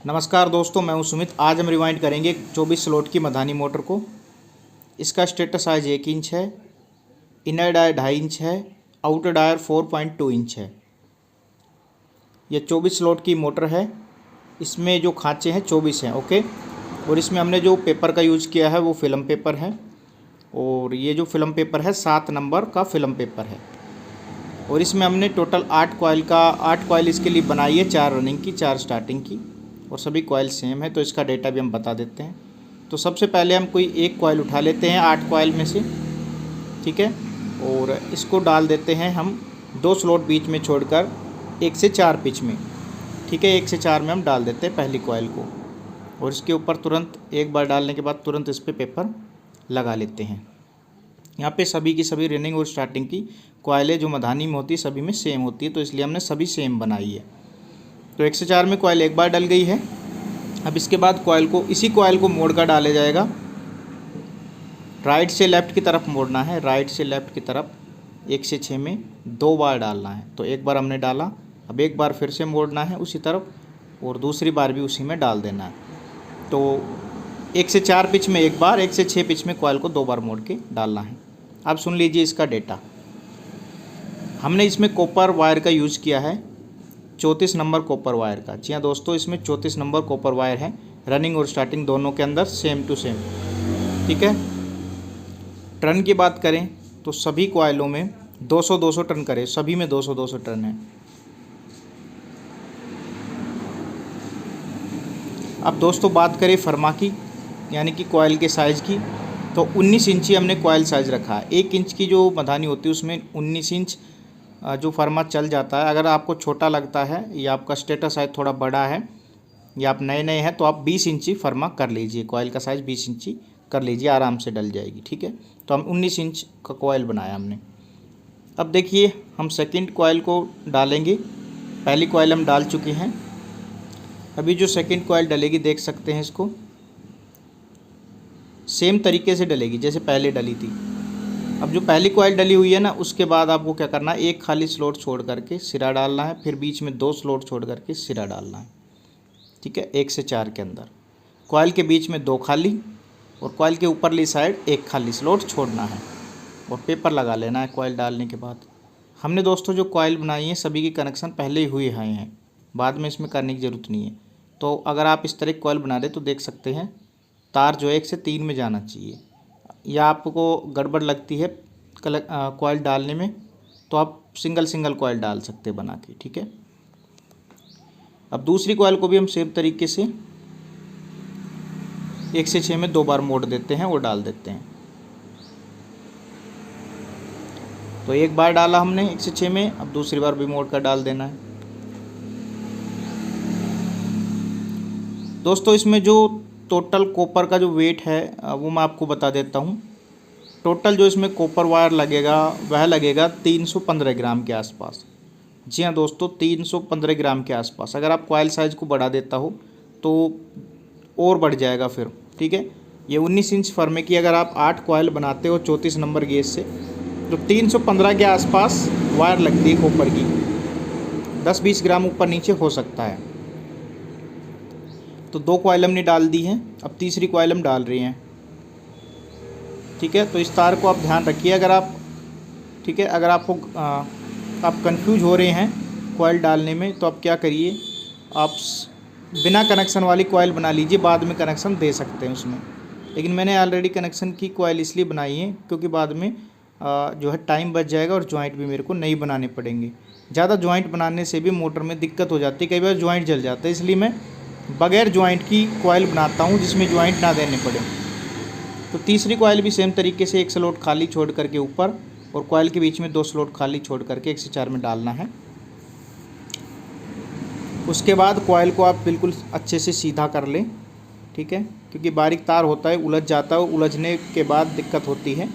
नमस्कार दोस्तों, मैं हूं सुमित। आज हम रिवाइंड करेंगे 24 स्लॉट की मधानी मोटर को। इसका स्टेटर साइज 1 इंच है, इनर डायर 2.5 इंच है, आउटर डायर 4.2 इंच है। यह 24 स्लॉट की मोटर है। इसमें जो खांचे हैं 24 हैं, ओके। और इसमें हमने जो पेपर का यूज़ किया है वो फिल्म पेपर है। और ये जो फिल्म पेपर है 7 नंबर का फिल्म पेपर है। और इसमें हमने टोटल 8 कॉइल इसके लिए बनाई है, 4 रनिंग की, 4 स्टार्टिंग की। और सभी कॉइल सेम है, तो इसका डेटा भी हम बता देते हैं। तो सबसे पहले हम कोई एक कॉइल उठा लेते हैं 8 कॉइल में से, ठीक है। और इसको डाल देते हैं हम 2 स्लॉट बीच में छोड़कर 1 से 4 पिच में, ठीक है। 1 से 4 में हम डाल देते हैं पहली कॉइल को। और इसके ऊपर तुरंत एक बार डालने के बाद तुरंत इस पर पेपर लगा लेते हैं। यहाँ पे सभी की सभी रनिंग और स्टार्टिंग की कॉइलें जो मधानी में होती है सभी में सेम होती है, तो इसलिए हमने सभी सेम बनाई है। तो 1 से 4 में कॉइल एक बार डल गई है। अब इसके बाद इसी कॉइल को मोड़ कर डाला जाएगा। राइट से लेफ़्ट की तरफ मोड़ना है, राइट से लेफ़्ट की तरफ 1 से 6 में 2 बार डालना है। तो एक बार हमने डाला, अब एक बार फिर से मोड़ना है उसी तरफ, और दूसरी बार भी उसी में डाल देना है। तो 1 से 4 पिच में एक बार, 1 से 6 पिच में कॉइल को 2 बार मोड़ के डालना है। अब सुन लीजिए इसका डेटा। हमने इसमें कॉपर वायर का यूज़ किया है, 34 नंबर कॉपर वायर का। जी हाँ दोस्तों, इसमें 34 नंबर कॉपर वायर है, रनिंग और स्टार्टिंग दोनों के अंदर सेम टू सेम, ठीक है। टर्न की बात करें तो सभी कॉइलों में 200-200 टर्न करें, सभी में 200-200 टर्न है। अब दोस्तों बात करें फर्मा की, यानी कि कॉइल के साइज़ की, तो 19 इंची हमने कॉइल साइज़ रखा है। 1 इंच की जो मधानी होती है उसमें 19 इंच जो फर्मा चल जाता है। अगर आपको छोटा लगता है या आपका स्टेटर साइज थोड़ा बड़ा है या आप नए नए हैं तो आप 20 इंची फर्मा कर लीजिए। कॉइल का साइज़ 20 इंची कर लीजिए, आराम से डल जाएगी, ठीक है। तो हम 19 इंच का कॉइल बनाया हमने। अब देखिए हम सेकंड कॉइल को डालेंगे। पहली कॉइल हम डाल चुके हैं, अभी जो सेकंड कॉइल डलेगी देख सकते हैं इसको, सेम तरीके से डलेगी जैसे पहले डली थी। अब जो पहली कॉइल डली हुई है ना, उसके बाद आपको क्या करना है, एक खाली स्लॉट छोड़ करके सिरा डालना है, फिर बीच में 2 स्लॉट छोड़ करके सिरा डालना है, ठीक है। 1 से 4 के अंदर कॉइल के बीच में 2 खाली और कॉइल के ऊपरली साइड 1 खाली स्लॉट छोड़ना है और पेपर लगा लेना है कॉइल डालने के बाद। हमने दोस्तों जो कॉइल बनाई है सभी की कनेक्शन पहले ही हुए हैं, बाद में इसमें करने की ज़रूरत नहीं है। तो अगर आप इस तरह कॉइल बना रहे तो देख सकते हैं तार जो 1 से 3 में जाना चाहिए। या आपको गड़बड़ लगती है कॉइल डालने में तो आप सिंगल कॉइल डाल सकते हैं बना के, ठीक है। अब दूसरी कॉइल को भी हम सेम तरीके से 1 से 6 में 2 बार मोड़ देते हैं और डाल देते हैं। तो एक बार डाला हमने 1 से 6 में, अब दूसरी बार भी मोड़ कर डाल देना है। दोस्तों इसमें जो टोटल कॉपर का जो वेट है वो मैं आपको बता देता हूँ। टोटल जो इसमें कॉपर वायर लगेगा वह लगेगा 315 ग्राम के आसपास। जी हाँ दोस्तों, 315 ग्राम के आसपास। अगर आप कॉइल साइज़ को बढ़ा देता हो तो और बढ़ जाएगा फिर, ठीक है। ये 19 इंच फर्मे की अगर आप 8 कॉइल बनाते हो 34 नंबर गेज से, तो 315 के आसपास वायर लगती है कॉपर की। 10-20 ग्राम ऊपर नीचे हो सकता है। तो 2 कॉइल हमने डाल दी हैं, अब तीसरी कॉइल हम डाल रहे हैं, ठीक है। तो इस तार को आप ध्यान रखिए अगर आप, ठीक है, अगर आपको आप कंफ्यूज हो रहे हैं कॉइल डालने में तो आप क्या करिए, आप बिना कनेक्शन वाली कॉइल बना लीजिए, बाद में कनेक्शन दे सकते हैं उसमें। लेकिन मैंने ऑलरेडी कनेक्शन की कॉइल इसलिए बनाई है क्योंकि बाद में जो है टाइम बच जाएगा और जॉइंट भी मेरे को नहीं बनाने पड़ेंगे। ज़्यादा जॉइंट बनाने से भी मोटर में दिक्कत हो जाती है, कई बार जॉइंट जल जाता है, इसलिए मैं बगैर जॉइंट की कॉइल बनाता हूँ जिसमें जॉइंट ना देने पड़े। तो तीसरी कॉइल भी सेम तरीके से 1 स्लॉट खाली छोड़ करके ऊपर और कॉइल के बीच में 2 स्लॉट खाली छोड़ करके 1 से 4 में डालना है। उसके बाद कॉइल को आप बिल्कुल अच्छे से सीधा कर लें, ठीक है, क्योंकि बारीक तार होता है, उलझ जाता है। उलझने के बाद दिक्कत होती है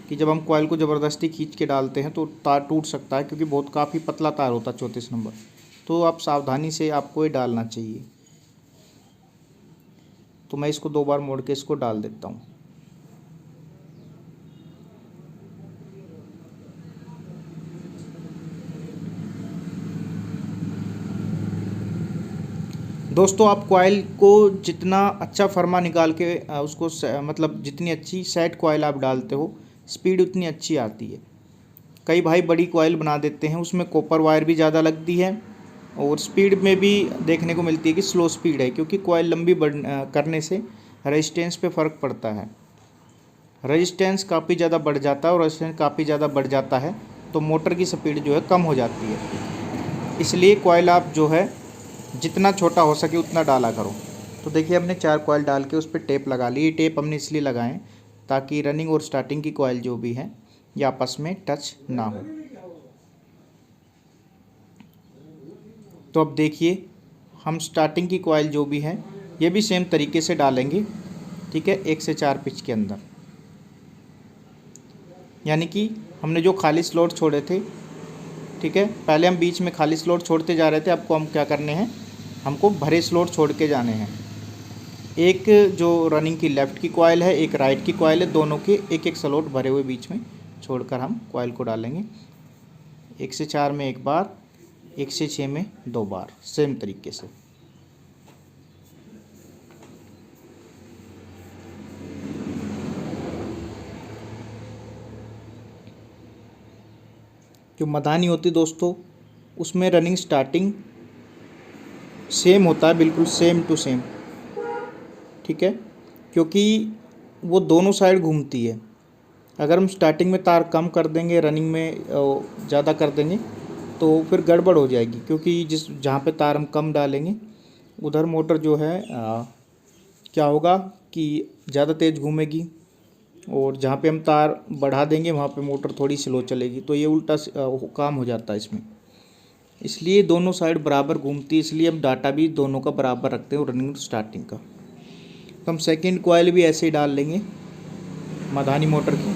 कि जब हम कॉइल को ज़बरदस्ती खींच के डालते हैं तो तार टूट सकता है, क्योंकि बहुत काफ़ी पतला तार होता है 34 नंबर। तो आप सावधानी से आपको ये डालना चाहिए। तो मैं इसको 2 बार मोड़ के इसको डाल देता हूँ। दोस्तों आप कॉइल को जितना अच्छा फरमा निकाल के उसको मतलब जितनी अच्छी सेट कॉइल आप डालते हो स्पीड उतनी अच्छी आती है। कई भाई बड़ी कॉइल बना देते हैं, उसमें कॉपर वायर भी ज़्यादा लगती है और स्पीड में भी देखने को मिलती है कि स्लो स्पीड है, क्योंकि कॉइल लंबी करने से रेजिस्टेंस पे फ़र्क पड़ता है। रेजिस्टेंस काफ़ी ज़्यादा बढ़ जाता है और रेजिस्टेंस काफ़ी ज़्यादा बढ़ जाता है तो मोटर की स्पीड जो है कम हो जाती है। इसलिए कॉइल आप जो है जितना छोटा हो सके उतना डाला करो। तो देखिए हमने 4 कॉइल डाल के उस पर टेप लगा ली। टेप हमने इसलिए लगाएं ताकि रनिंग और स्टार्टिंग की कॉइल जो भी है ये आपस में टच ना हो। तो अब देखिए हम स्टार्टिंग की कॉइल जो भी है ये भी सेम तरीके से डालेंगे, ठीक है, 1 से 4 पिच के अंदर। यानी कि हमने जो खाली स्लॉट छोड़े थे, ठीक है, पहले हम बीच में खाली स्लॉट छोड़ते जा रहे थे, आपको हम क्या करने हैं, हमको भरे स्लॉट छोड़ के जाने हैं। एक जो रनिंग की लेफ़्ट की कॉइल है, एक राइट की कॉइल है, दोनों के एक एक स्लॉट भरे हुए बीच में छोड़कर हम कॉइल को डालेंगे। 1 से 4 में 1 बार, 1 से 6 में 2 बार, सेम तरीके से। जो मधानी होती दोस्तों उसमें रनिंग स्टार्टिंग सेम होता है, बिल्कुल सेम टू सेम, ठीक है, क्योंकि वो दोनों साइड घूमती है। अगर हम स्टार्टिंग में तार कम कर देंगे, रनिंग में ज़्यादा कर देंगे तो फिर गड़बड़ हो जाएगी, क्योंकि जहाँ पे तार हम कम डालेंगे उधर मोटर जो है क्या होगा कि ज़्यादा तेज़ घूमेगी और जहाँ पे हम तार बढ़ा देंगे वहाँ पे मोटर थोड़ी स्लो चलेगी। तो ये उल्टा काम हो जाता है इसमें। इसलिए दोनों साइड बराबर घूमती है, इसलिए हम डाटा भी दोनों का बराबर रखते हैं रनिंग स्टार्टिंग का। तो हम सेकेंड कॉइल भी ऐसे ही डाल लेंगे मधानी मोटर की।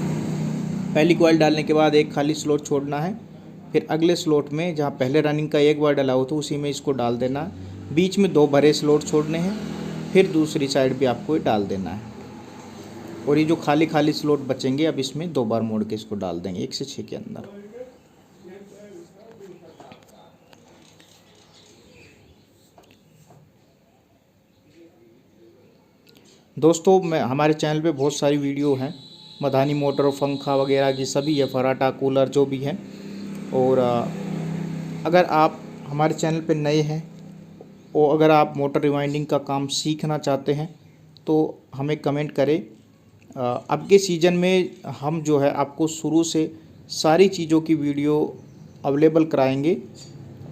पहली कॉइल डालने के बाद एक खाली स्लॉट छोड़ना है, फिर अगले स्लॉट में जहाँ पहले रनिंग का एक बार डाला हो तो उसी में इसको डाल देना है। बीच में 2 भरे स्लॉट छोड़ने हैं, फिर दूसरी साइड भी आपको डाल देना है। और ये जो खाली खाली स्लॉट बचेंगे अब इसमें 2 बार मोड़ के इसको डाल देंगे 1 से 6 के अंदर। दोस्तों मैं हमारे चैनल पे बहुत सारी वीडियो हैं मधानी मोटर, पंखा वगैरह की, सभी है, फराटा, कूलर जो भी है। और अगर आप हमारे चैनल पे नए हैं और अगर आप मोटर रिवाइंडिंग का काम सीखना चाहते हैं तो हमें कमेंट करें। अब के सीज़न में हम जो है आपको शुरू से सारी चीज़ों की वीडियो अवेलेबल कराएंगे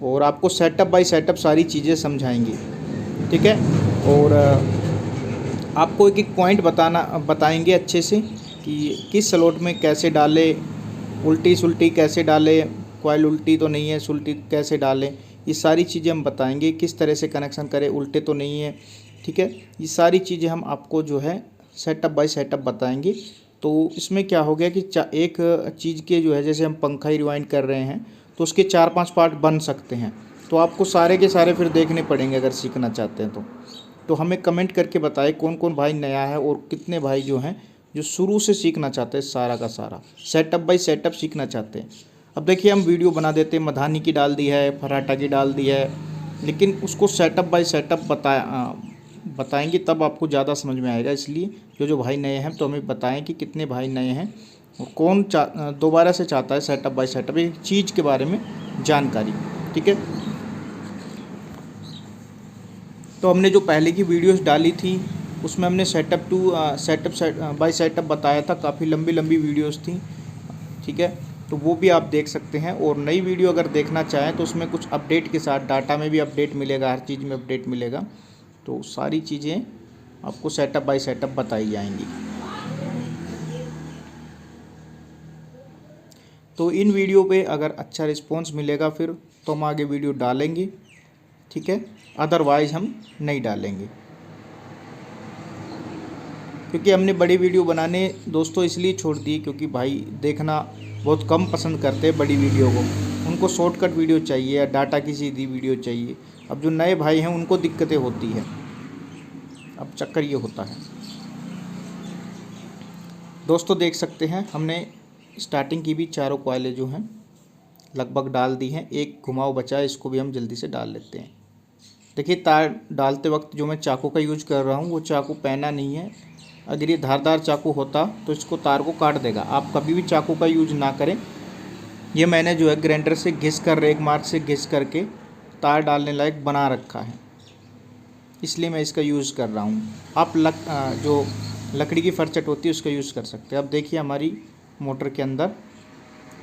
और आपको सेटअप बाय सेटअप सारी चीज़ें समझाएंगे, ठीक है। और आपको एक एक पॉइंट बताएंगे अच्छे से कि किस स्लॉट में कैसे डालें, उल्टी सुल्टी कैसे डालें, कॉइल उल्टी तो नहीं है, सुल्टी कैसे डालें, ये सारी चीज़ें हम बताएंगे। किस तरह से कनेक्शन करें, उल्टे तो नहीं है, ठीक है। ये सारी चीज़ें हम आपको जो है सेटअप बाय सेटअप बताएंगे। तो इसमें क्या हो गया कि एक चीज़ के जो है, जैसे हम पंखा ही रिवाइंड कर रहे हैं तो उसके 4-5 पार्ट बन सकते हैं, तो आपको सारे के सारे फिर देखने पड़ेंगे अगर सीखना चाहते हैं तो हमें कमेंट करके बताएं कौन कौन भाई नया है और कितने भाई जो हैं जो शुरू से सीखना चाहते हैं, सारा का सारा सेटअप बाय सेटअप सीखना चाहते हैं। अब देखिए हम वीडियो बना देते हैं, मधानी की डाल दी है, फराटा की डाल दी है, लेकिन उसको सेटअप बाय सेटअप बताएंगे तब आपको ज़्यादा समझ में आएगा। इसलिए जो भाई नए हैं तो हमें बताएं कि कितने भाई नए हैं और कौन दोबारा से चाहता है सेटअप बाय सेटअप एक चीज़ के बारे में जानकारी, ठीक है। तो हमने जो पहले की वीडियोस डाली थी उसमें हमने सेटअप बाय सेटअप बताया था, काफ़ी लंबी लंबी वीडियोस थी, ठीक है। तो वो भी आप देख सकते हैं। और नई वीडियो अगर देखना चाहें तो उसमें कुछ अपडेट के साथ डाटा में भी अपडेट मिलेगा, हर चीज़ में अपडेट मिलेगा, तो सारी चीज़ें आपको सेटअप बाय सेटअप बताई जाएंगी। तो इन वीडियो पे अगर अच्छा रिस्पॉन्स मिलेगा फिर तो हम आगे वीडियो डालेंगे, ठीक है, अदरवाइज़ हम नहीं डालेंगे। क्योंकि हमने बड़ी वीडियो बनाने दोस्तों इसलिए छोड़ दी क्योंकि भाई देखना बहुत कम पसंद करते हैं बड़ी वीडियो को, उनको शॉर्टकट वीडियो चाहिए या डाटा की सीधी वीडियो चाहिए। अब जो नए भाई हैं उनको दिक्कतें होती है, अब चक्कर ये होता है। दोस्तों देख सकते हैं हमने स्टार्टिंग की भी चारों कॉइलें जो हैं लगभग डाल दी हैं, एक घुमाव बचा है, इसको भी हम जल्दी से डाल लेते हैं। देखिए तार डालते वक्त जो मैं चाकू का यूज कर रहा हूँ वो चाकू पैना नहीं है। अगर ये धारदार चाकू होता तो इसको तार को काट देगा। आप कभी भी चाकू का यूज ना करें। ये मैंने जो है ग्राइंडर से घिस कर रेक मार्क से घिस करके तार डालने लायक बना रखा है, इसलिए मैं इसका यूज़ कर रहा हूँ। आप जो लकड़ी की फरचट होती है उसका यूज़ कर सकते हैं। अब देखिए हमारी मोटर के अंदर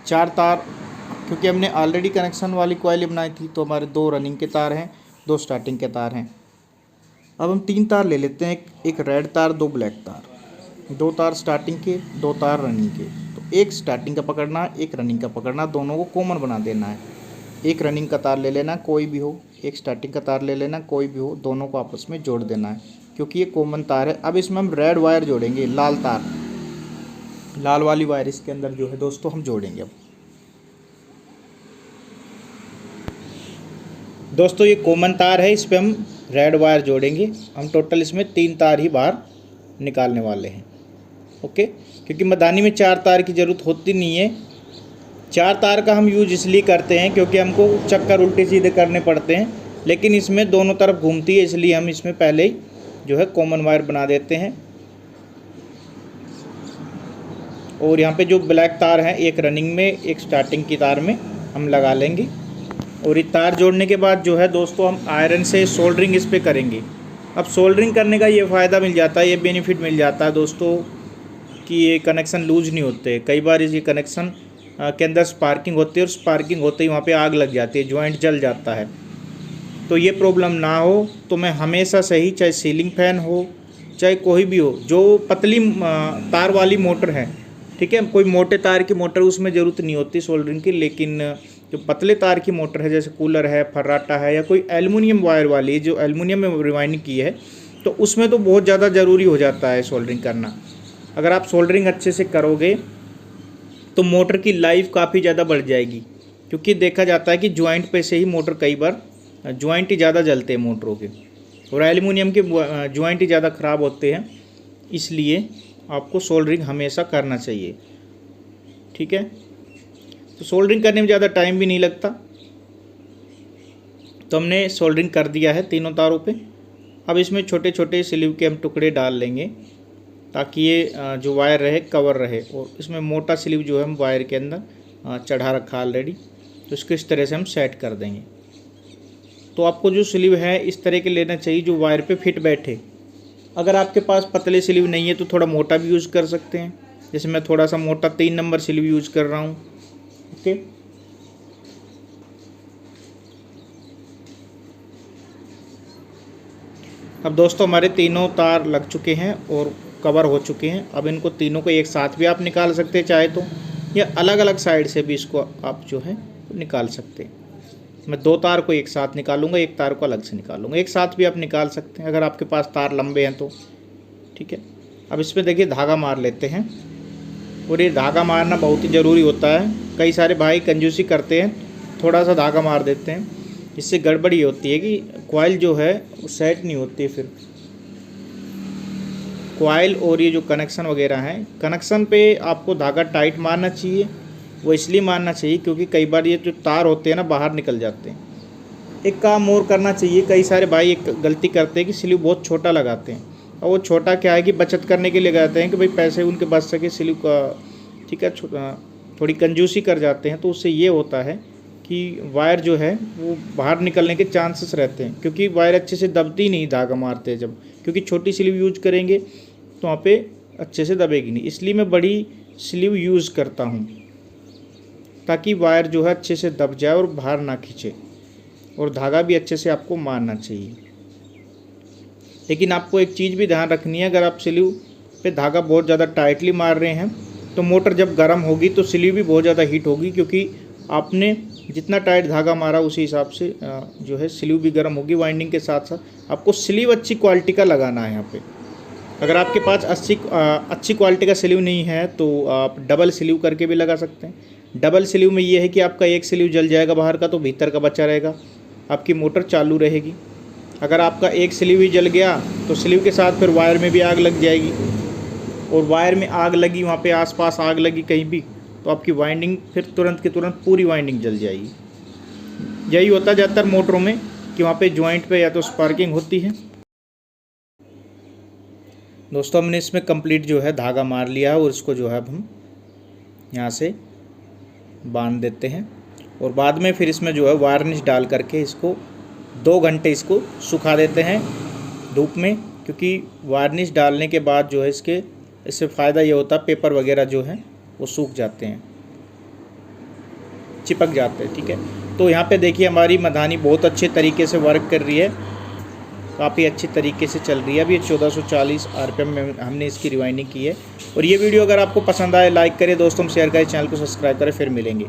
4 तार, क्योंकि हमने ऑलरेडी कनेक्शन वाली कॉइल बनाई थी तो हमारे 2 रनिंग के तार हैं, 2 स्टार्टिंग के तार हैं। अब हम 3 तार ले लेते हैं, एक रेड तार 2 ब्लैक तार, 2 तार स्टार्टिंग के 2 तार रनिंग के। तो एक स्टार्टिंग का पकड़ना एक रनिंग का पकड़ना, दोनों को कॉमन बना देना है। एक रनिंग का तार ले लेना कोई भी हो, एक स्टार्टिंग का तार ले लेना कोई भी हो, दोनों को आपस में जोड़ देना है क्योंकि ये कॉमन तार है। अब इसमें हम रेड वायर जोड़ेंगे, लाल तार, लाल वाली वायर इसके अंदर जो है दोस्तों हम जोड़ेंगे। अब दोस्तों ये कॉमन तार है, इस पर हम रेड वायर जोड़ेंगे। हम टोटल इसमें 3 तार ही बाहर निकालने वाले हैं, ओके। क्योंकि मदानी में 4 तार की ज़रूरत होती नहीं है। 4 तार का हम यूज इसलिए करते हैं क्योंकि हमको चक्कर उल्टे सीधे करने पड़ते हैं, लेकिन इसमें दोनों तरफ घूमती है, इसलिए हम इसमें पहले ही जो है कॉमन वायर बना देते हैं। और यहाँ पे जो ब्लैक तार है एक रनिंग में एक स्टार्टिंग की तार में हम लगा लेंगे। और ये तार जोड़ने के बाद जो है दोस्तों हम आयरन से सोल्डरिंग इस पर करेंगे। अब सोल्डरिंग करने का ये फ़ायदा मिल जाता है, ये बेनिफिट मिल जाता है दोस्तों कि ये कनेक्शन लूज नहीं होते। कई बार इस कनेक्शन के अंदर स्पार्किंग होती है और स्पार्किंग होते ही वहाँ पे आग लग जाती है, जॉइंट जल जाता है। तो ये प्रॉब्लम ना हो तो मैं हमेशा सही, चाहे सीलिंग फैन हो चाहे कोई भी हो, जो पतली तार वाली मोटर है, ठीक है, कोई मोटे तार की मोटर उसमें ज़रूरत नहीं होती सोल्डरिंग की, लेकिन जो पतले तार की मोटर है जैसे कूलर है, फर्राटा है, या कोई एल्युमिनियम वायर वाली जो एल्युमिनियम में रिवाइंडिंग की है, तो उसमें तो बहुत ज़्यादा ज़रूरी हो जाता है सोल्डरिंग करना। अगर आप सोल्डरिंग अच्छे से करोगे तो मोटर की लाइफ काफ़ी ज़्यादा बढ़ जाएगी, क्योंकि देखा जाता है कि जॉइंट पे से ही मोटर कई बार जॉइंट ही ज़्यादा जलते हैं मोटरों के, और एल्युमिनियम के जॉइंट ही ज़्यादा ख़राब होते हैं। इसलिए आपको सोल्डरिंग हमेशा करना चाहिए, ठीक है। तो सोल्डरिंग करने में ज़्यादा टाइम भी नहीं लगता। तो हमने सोल्डरिंग कर दिया है तीनों तारों पे। अब इसमें छोटे छोटे स्लीव के हम टुकड़े डाल लेंगे ताकि ये जो वायर रहे कवर रहे। और इसमें मोटा स्लीव जो है हम वायर के अंदर चढ़ा रखा ऑलरेडी, तो इसको इस तरह से हम सेट कर देंगे। तो आपको जो स्लीव है इस तरह के लेना चाहिए जो वायर पे फिट बैठे। अगर आपके पास पतले स्लीव नहीं है तो थोड़ा मोटा भी यूज़ कर सकते हैं, जैसे मैं थोड़ा सा मोटा 3 नंबर स्लीव यूज़ कर रहा हूँ, ओके। अब दोस्तों हमारे तीनों तार लग चुके हैं और कवर हो चुके हैं। अब इनको तीनों को एक साथ भी आप निकाल सकते हैं चाहे तो, या अलग अलग साइड से भी इसको आप जो है निकाल सकते हैं। मैं 2 तार को एक साथ निकालूंगा, एक तार को अलग से निकालूंगा। एक साथ भी आप निकाल सकते हैं अगर आपके पास तार लंबे हैं तो, ठीक है। अब इस पर देखिए धागा मार लेते हैं, और ये धागा मारना बहुत ही ज़रूरी होता है। कई सारे भाई कंजूसी करते हैं, थोड़ा सा धागा मार देते हैं, इससे गड़बड़ी होती है कि कॉइल जो है वो सेट नहीं होती। फिर कॉइल और ये जो कनेक्शन वगैरह हैं, कनेक्शन पे आपको धागा टाइट मारना चाहिए। वो इसलिए मारना चाहिए क्योंकि कई बार ये जो तार होते हैं ना बाहर निकल जाते हैं। एक काम और करना चाहिए, कई सारे भाई एक गलती करते हैं कि स्लीव बहुत छोटा लगाते हैं, और वो छोटा क्या है कि बचत करने के लिए लगाते हैं कि भाई पैसे उनके बच सके स्लीव का, ठीक है, थोड़ी कंजूसी कर जाते हैं। तो उससे ये होता है कि वायर जो है वो बाहर निकलने के चांसेस रहते हैं, क्योंकि वायर अच्छे से दबती नहीं धागा मारते हैं जब, क्योंकि छोटी स्लीव यूज करेंगे तो वहाँ पे अच्छे से दबेगी नहीं। इसलिए मैं बड़ी स्लीव यूज़ करता हूँ ताकि वायर जो है अच्छे से दब जाए और बाहर ना खींचे, और धागा भी अच्छे से आपको मारना चाहिए। लेकिन आपको एक चीज़ भी ध्यान रखनी है, अगर आप स्लीव पे धागा बहुत ज़्यादा टाइटली मार रहे हैं तो मोटर जब गर्म होगी तो स्लीव भी बहुत ज़्यादा हीट होगी, क्योंकि आपने जितना टाइट धागा मारा उसी हिसाब से जो है स्लीव भी गर्म होगी। वाइंडिंग के साथ साथ आपको स्लीव अच्छी क्वालिटी का लगाना है यहाँ पे। अगर आपके पास अच्छी क्वालिटी का स्लीव नहीं है तो आप डबल स्लीव करके भी लगा सकते हैं। डबल स्लीव में ये है कि आपका एक स्लीव जल जाएगा बाहर का, तो भीतर का बचा रहेगा, आपकी मोटर चालू रहेगी। अगर आपका एक स्लीव ही जल गया तो स्लीव के साथ फिर वायर में भी आग लग जाएगी, और वायर में आग लगी, वहाँ पे आसपास आग लगी कहीं भी, तो आपकी वाइंडिंग फिर तुरंत के तुरंत पूरी वाइंडिंग जल जाएगी। यही होता है ज़्यादातर मोटरों में कि वहाँ पे जॉइंट पे या तो स्पार्किंग होती है। दोस्तों हमने इसमें कंप्लीट जो है धागा मार लिया है और इसको जो है अब हम यहाँ से बांध देते हैं और बाद में फिर इसमें जो है वार्निश डाल करके इसको 2 घंटे इसको सुखा देते हैं धूप में, क्योंकि वार्निश डालने के बाद जो है इससे फ़ायदा ये होता है पेपर वगैरह जो है वो सूख जाते हैं, चिपक जाते हैं। ठीक है, तो यहाँ पे देखिए हमारी मधानी बहुत अच्छे तरीके से वर्क कर रही है, काफ़ी अच्छी तरीके से चल रही है। अभी 1440 आरपीएम में हमने इसकी रिवाइंडिंग की है। और ये वीडियो अगर आपको पसंद आए लाइक करें, दोस्तों शेयर करें, चैनल को सब्सक्राइब करें। फिर मिलेंगे।